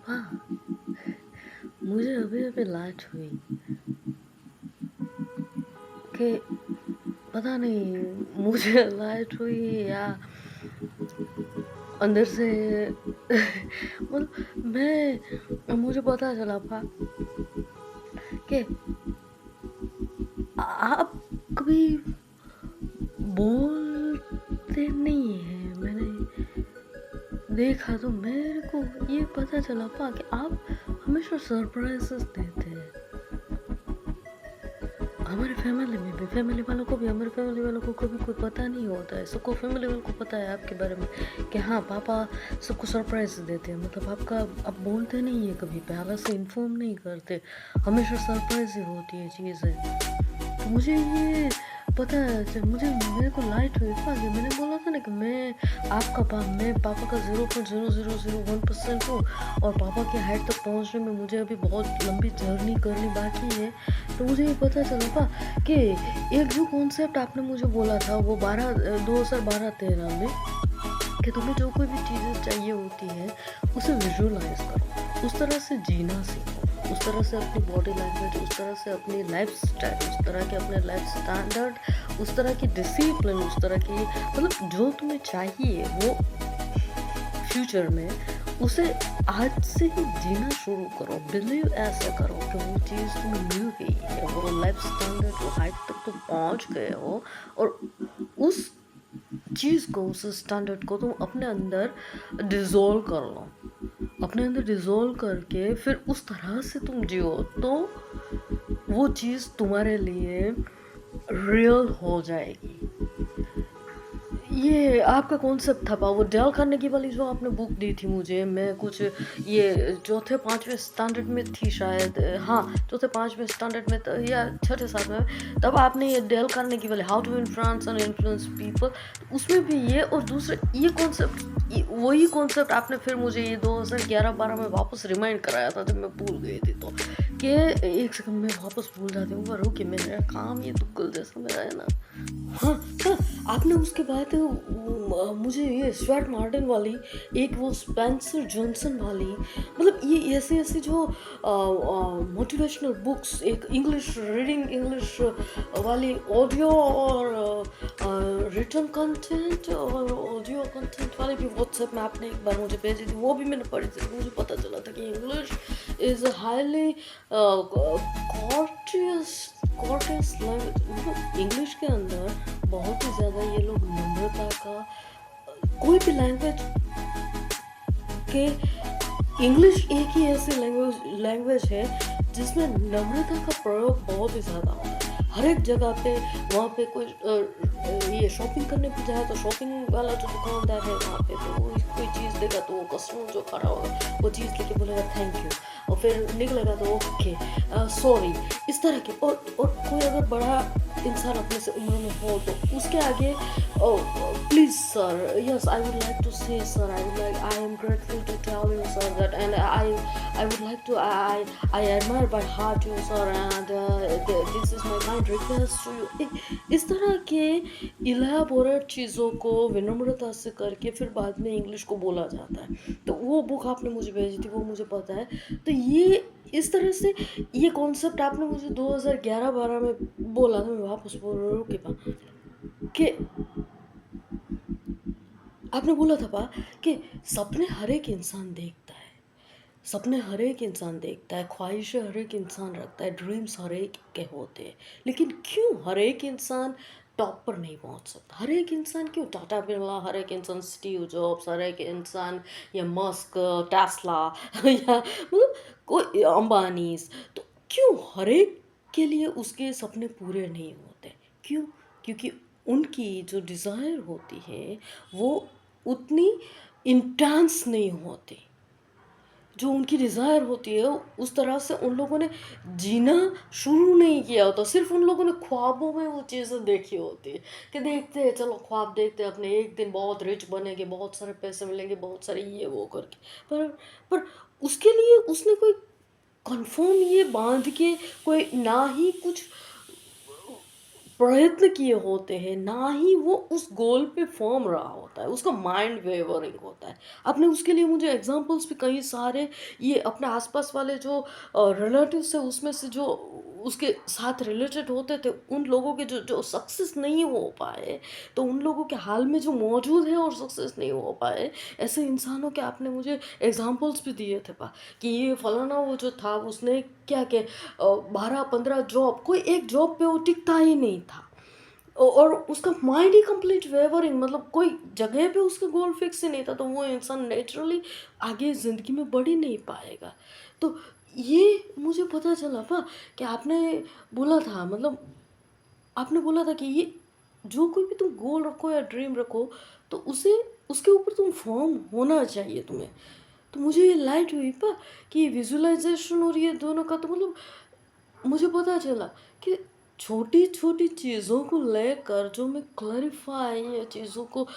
हाँ, मुझे अभी-अभी लाइट हुई कि पता नहीं मुझे लाइट हुई या अंदर से मतलब मुझे पता चला कि आप कभी बोलते नहीं हैं। मैंने देखा तो मेरे को ये पता चला कि आप हमेशा सरप्राइजेस देते हैं। हमारे फैमिली में भी, फैमिली वालों को भी, हमारे फैमिली वालों को कभी कोई पता नहीं होता है। सबको फैमिली वालों को पता है आपके बारे में कि हाँ पापा सबको सरप्राइज देते हैं। मतलब आप बोलते नहीं है, कभी पहले से इन्फॉर्म नहीं करते, हमेशा सरप्राइज ही होती है चीज़ें। तो मुझे ये पता है, मेरे को लाइट हुई कि मैंने बोला था ना कि मैं पापा का 0.0001% हूँ और पापा की हाइट तक पहुँचने में मुझे अभी बहुत लंबी जर्नी करनी बाकी है। तो मुझे ये पता चला कि एक जो कॉन्सेप्ट आपने मुझे बोला था वो 2012-13 में, कि तुम्हें जो कोई भी चीज़ें चाहिए होती है उसे विजुअलाइज करो, उस तरह से जीना सीखो, उस तरह से अपनी बॉडी लैंग्वेज, उस तरह से अपनी लाइफ स्टाइल, उस तरह के अपने लाइफ स्टैंडर्ड, उस तरह की डिसिप्लिन, उस तरह की मतलब जो तुम्हें चाहिए वो फ्यूचर में, उसे आज से ही जीना शुरू करो। बिलीव ऐसे करो कि वो चीज़ तुम्हें मिल गई है, वो लाइफ स्टैंडर्ड, वो हाइट तक तुम पहुंच गए हो और उस चीज़ को, उस स्टैंडर्ड को तुम अपने अंदर डिज़ोल्व कर लो, अपने अंदर डिज़ोल्व करके फिर उस तरह से तुम जियो, तो वो चीज़ तुम्हारे लिए रियल हो जाएगी। ये आपका कॉन्सेप्ट था वो डेल कार्नेगी वाली जो आपने बुक दी थी मुझे। मैं कुछ ये चौथे पाँचवें स्टैंडर्ड में थी शायद, हाँ चौथे पाँचवें स्टैंडर्ड में या छठे सातवें में, तब आपने ये डेल कार्नेगी वाले how to influence and influence people, उसमें भी ये और दूसरे ये कॉन्सेप्ट, वही कॉन्सेप्ट आपने फिर मुझे ये 2011-12 में वापस रिमाइंड कराया था जब मैं भूल गई थी। तो कि एक सेकंड में वापस भूल जाती हूँ, पर रुकिए मेरा काम ये तुक्कल जैसा मेरा है ना। हाँ हाँ, आपने उसके बाद मुझे ये स्वेट मार्टिन वाली, एक वो स्पेंसर जॉनसन वाली, मतलब ये ऐसे ऐसे जो मोटिवेशनल बुक्स, एक इंग्लिश रीडिंग इंग्लिश वाली ऑडियो और रिटन कंटेंट और ऑडियो कंटेंट वाली भी व्हाट्सएप में आपने एक बार मुझे भेजी थी, वो भी मैंने पढ़ी थी। मुझे पता चला था कि इंग्लिश इज़ हाईली कॉर्टियस लैंग्वेज। मतलब इंग्लिश के अंदर बहुत ही ज़्यादा ये लोग नम्रता का, कोई भी लैंग्वेज के, इंग्लिश एक ही ऐसी लैंग्वेज है जिसमें नम्रता का प्रयोग बहुत ही ज़्यादा होता है। हर एक जगह पे, वहाँ पे कोई ये शॉपिंग करने पे जाए तो शॉपिंग वाला जो दुकानदार है वहाँ पे, तो वो कोई चीज़ देगा तो वो कस्टमर जो खड़ा होगा वो चीज़ लेके बोलेगा थैंक यू, और फिर निकलेगा तो ओके सॉरी, इस तरह के। और कोई अगर बड़ा इंसान अपने से उम्र में हो तो उसके आगे please sir, yes I would like to say sir, I am grateful to tell you sir that, and I would like to, I admire by heart you sir, and this is my kind request to you. इस तरह के elaborate चीज़ों को विनम्रता से करके फिर बाद में इंग्लिश को बोला जाता है। तो वो बुक आपने मुझे भेजी थी, वो मुझे पता है। तो ये इस तरह से ये कॉन्सेप्ट आपने मुझे 2011-12 में बोला था, मैं वापस बोल रहा हूँ कि आपने बोला था कि सपने हर एक इंसान देखता है, सपने हर एक इंसान देखता है, ख्वाहिशें हर एक इंसान रखता है, ड्रीम्स हर एक के होते हैं, लेकिन क्यों हर एक इंसान टॉप पर नहीं पहुंच सकता? हर एक इंसान क्यों टाटा बिरला, हर एक इंसान स्टीव जॉब्स, हर एक इंसान या मस्क, टेस्ला या मतलब कोई अंबानीज, तो क्यों हर एक के लिए उसके सपने पूरे नहीं होते? क्यों? क्योंकि उनकी जो डिज़ायर होती है वो उतनी इंटेंस नहीं होती। जो उनकी डिज़ायर होती है उस तरह से उन लोगों ने जीना शुरू नहीं किया होता, सिर्फ उन लोगों ने ख्वाबों में वो चीज़ें देखी होती है कि देखते हैं, चलो ख्वाब देखते हैं अपने, एक दिन बहुत रिच बनेंगे, बहुत सारे पैसे मिलेंगे, बहुत सारे ये वो करके। पर उसके लिए उसने कोई कन्फर्म ये बांध के कोई ना ही कुछ प्रयत्न किए होते हैं, ना ही वो उस गोल पे फ़र्म रहा होता है, उसका माइंड वेवरिंग होता है। आपने उसके लिए मुझे एग्ज़ाम्पल्स भी कई सारे ये अपने आस-पास वाले जो रिलेटिव्स हैं उसमें से जो उसके साथ रिलेटेड होते थे, उन लोगों के जो जो सक्सेस नहीं हो पाए, तो उन लोगों के हाल में जो मौजूद हैं और सक्सेस नहीं हो पाए, ऐसे इंसानों के आपने मुझे एग्ज़ाम्पल्स भी दिए थे कि ये फलाना वो जो था उसने क्या क्या 12-15 जॉब, कोई एक जॉब पे वो टिकता ही नहीं था। और उसका माइंड ही कंप्लीट वेवरिंग, मतलब कोई जगह पे उसका गोल फिक्स ही नहीं था, तो वो इंसान नेचुरली आगे ज़िंदगी में बढ़ ही नहीं पाएगा। तो ये मुझे पता चला कि आपने बोला था, मतलब आपने बोला था कि ये जो कोई भी तुम गोल रखो या ड्रीम रखो, तो उसे उसके ऊपर तुम फर्म होना चाहिए तुम्हें। तो मुझे ये लाइट हुई कि विजुअलाइजेशन और ये दोनों का तो मतलब मुझे पता चला कि छोटी-छोटी चीज़ों को लेकर जो मैं क्लैरिफ़ाई या चीज़ों को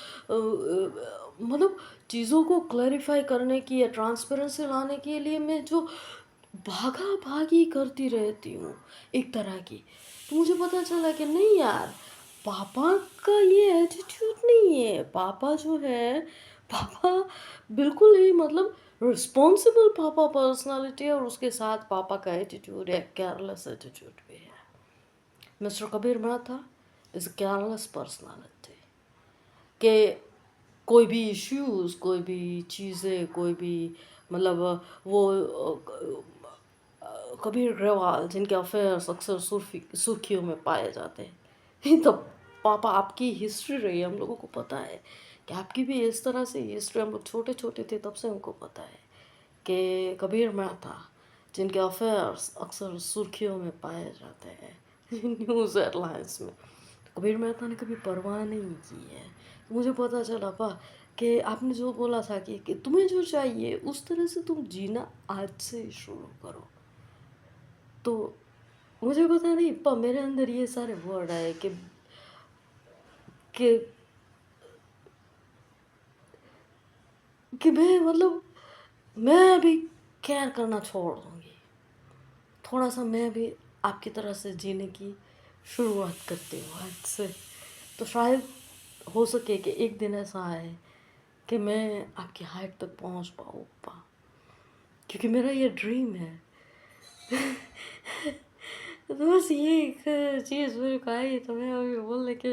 मतलब चीज़ों को क्लैरिफ़ाई करने की या ट्रांसपेरेंसी लाने के लिए मैं जो भागा-भागी करती रहती हूँ, एक तरह की। तो मुझे पता चला कि नहीं यार, पापा का ये एटीट्यूड नहीं है। पापा जो है, पापा बिल्कुल ही मतलब रिस्पॉन्सिबल पापा पर्सनैलिटी है, और उसके साथ पापा का एटीट्यूड है, केयरलेस एटीट्यूड भी है। Mister Kabir Mehta is a careless personality कि कोई भी इश्यूज़, कोई भी चीज़ें, कोई भी मतलब वो कबीर ग्रेवाल जिनके अफेयर्स अक्सर सुर्खियों में पाए जाते हैं। तो पापा आपकी हिस्ट्री रही है, हम लोगों को पता है कि आपकी भी इस तरह से हिस्ट्री, हम लोग छोटे छोटे थे तब से हमको पता है कि कबीर मेहता जिनके अफेयर्स अक्सर सुर्खियों में पाए जाते हैं न्यूज़ हेडलाइंस में, तो कबीर मेहता ने कभी परवाह नहीं की है। तो मुझे पता चला कि आपने जो बोला था कि तुम्हें जो चाहिए उस तरह से तुम जीना आज से शुरू करो। तो मुझे पता नहीं मेरे अंदर ये सारे वर्ड आए कि कि मैं मतलब मैं अभी केयर करना छोड़ दूँगी। थोड़ा सा मैं भी आपकी तरह से जीने की शुरुआत करती हूँ आज से। तो शायद हो सके कि एक दिन ऐसा आए कि मैं आपकी हाइट तक पहुँच पाऊँ क्योंकि मेरा ये ड्रीम है। तो बस ये एक चीज़ मेरे को आई, तो मैं अभी बोलने के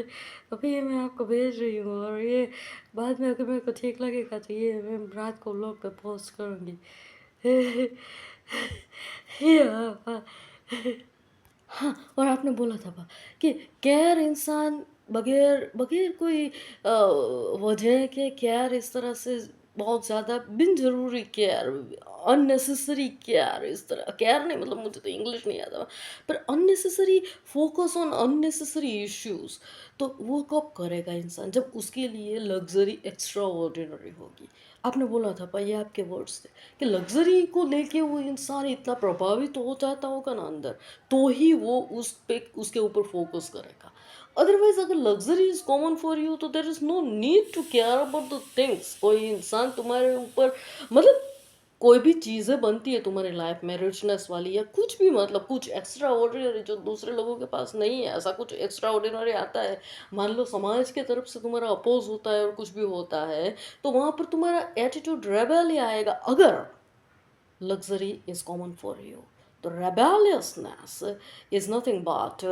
अभी ये मैं आपको भेज रही हूँ, और ये बाद में अगर मेरे को ठीक लगेगा तो ये मैं रात को व्लॉग पे पोस्ट करूँगी। या हाँ, और आपने बोला था कि केयर इंसान बगैर बगैर कोई वजह के केयर इस तरह से बहुत ज़्यादा बिन ज़रूरी केयर, अननेसेसरी केयर, इस तरह केयर नहीं, मतलब मुझे तो इंग्लिश नहीं आता, पर unnecessary focus on unnecessary issues, तो वो कब करेगा इंसान जब उसके लिए लग्जरी एक्स्ट्रा ऑर्डिनरी होगी। आपने बोला था ये आपके वर्ड्स थे कि लग्जरी को लेके वो इंसान इतना प्रभावित हो जाता होगा ना अंदर, तो ही वो उस पे उसके ऊपर फोकस करेगा। अदरवाइज अगर luxury is common for you तो there is no need to care about the things. कोई इंसान तुम्हारे ऊपर मतलब कोई भी चीज़ें बनती है तुम्हारी लाइफ में रिचनेस वाली या कुछ भी, मतलब कुछ एक्स्ट्रा ऑर्डिनरी जो दूसरे लोगों के पास नहीं है, ऐसा कुछ एक्स्ट्रा ऑर्डिनरी आता है, मान लो समाज की तरफ से तुम्हारा अपोज होता है और कुछ भी होता है, तो वहाँ पर तुम्हारा एटीट्यूड रेबेल ही आएगा अगर luxury is common for you. The rebelliousness is nothing but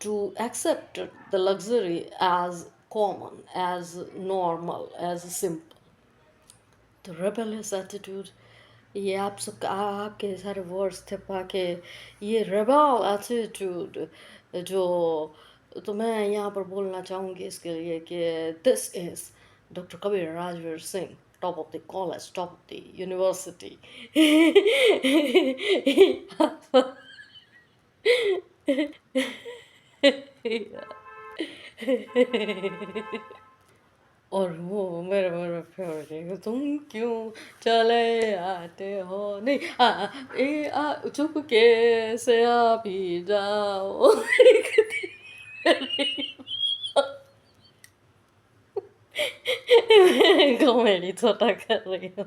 to accept the luxury as common, as normal, as simple. The rebellious attitude, ये आप सब आपके सारे वर्ड्स थे पाके, ये रेबल एटीट्यूड जो, तो मैं यहाँ पर बोलना चाहूँगी इसके लिए कि this is doctor Kabir Rajveer Singh, top of the college, top of the university. और वो मेरे मेरे फेवरेट है, तुम क्यों चले आते हो, नहीं चुपके से आप ही जाओ। कॉमेडी छोटा कर रही हूँ।